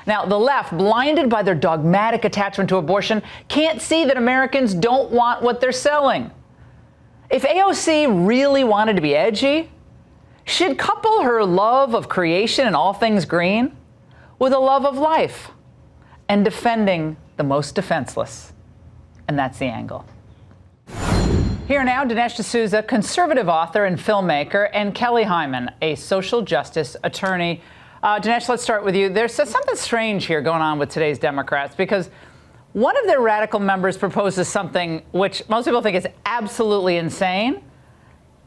Now, the left, blinded by their dogmatic attachment to abortion, can't see that Americans don't want what they're selling. If AOC really wanted to be edgy, she'd couple her love of creation and all things green with a love of life and defending the most defenseless. And that's the angle. Here now, Dinesh D'Souza, conservative author and filmmaker, and Kelly Hyman, a social justice attorney. Dinesh, let's start with you. There's something strange here going on with today's Democrats, because one of their radical members proposes something which most people think is absolutely insane,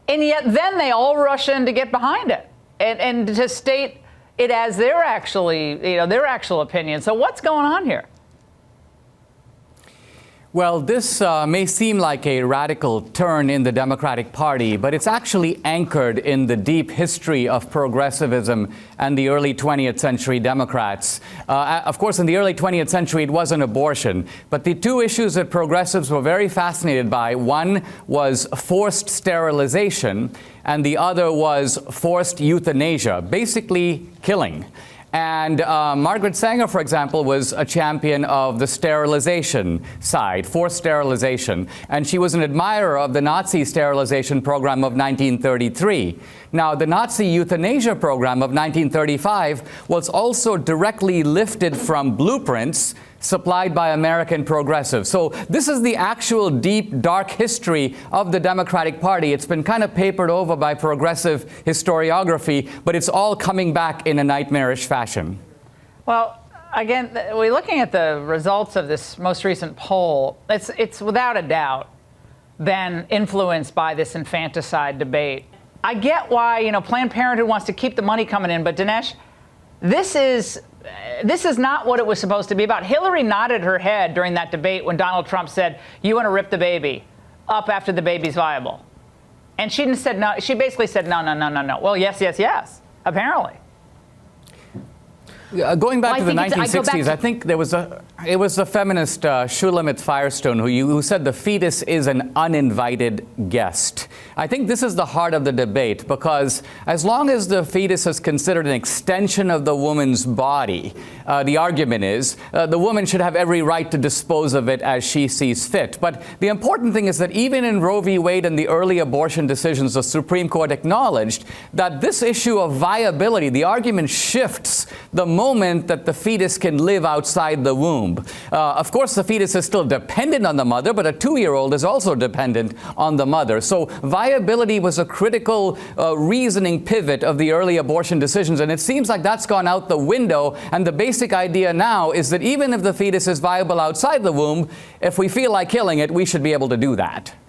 and yet then they all rush in to get behind it and to state it as their actual opinion. So what's going on here? Well, this may seem like a radical turn in the Democratic Party, but it's actually anchored in the deep history of progressivism and the early 20th century Democrats. Of course, in the early 20th century, it wasn't abortion. But the two issues that progressives were very fascinated by, one was forced sterilization, and the other was forced euthanasia, basically killing. And Margaret Sanger, for example, was a champion of the sterilization side, forced sterilization. And she was an admirer of the Nazi sterilization program of 1933. Now, the Nazi euthanasia program of 1935 was also directly lifted from blueprints supplied by American progressives. So this is the actual deep, dark history of the Democratic Party. It's been kind of papered over by progressive historiography, but it's all coming back in a nightmarish fashion. Well, again, we're looking at the results of this most recent poll. It's without a doubt been influenced by this infanticide debate. I get why, Planned Parenthood wants to keep the money coming in, but Dinesh, this is not what it was supposed to be about. Hillary nodded her head during that debate when Donald Trump said, "You want to rip the baby up after the baby's viable." And she said no. She basically said, no. Well, yes, apparently. Going back to the 1960s, I think it was the feminist Shulamit Firestone who said the fetus is an uninvited guest. I think this is the heart of the debate, because as long as the fetus is considered an extension of the woman's body, the argument is the woman should have every right to dispose of it as she sees fit. But the important thing is that even in Roe v. Wade and the early abortion decisions, the Supreme Court acknowledged that this issue of viability, the argument shifts the moment that the fetus can live outside the womb. Of course, the fetus is still dependent on the mother, but a 2-year-old is also dependent on the mother. So viability was a critical reasoning pivot of the early abortion decisions, and it seems like that's gone out the window. And the basic idea now is that even if the fetus is viable outside the womb, if we feel like killing it, we should be able to do that.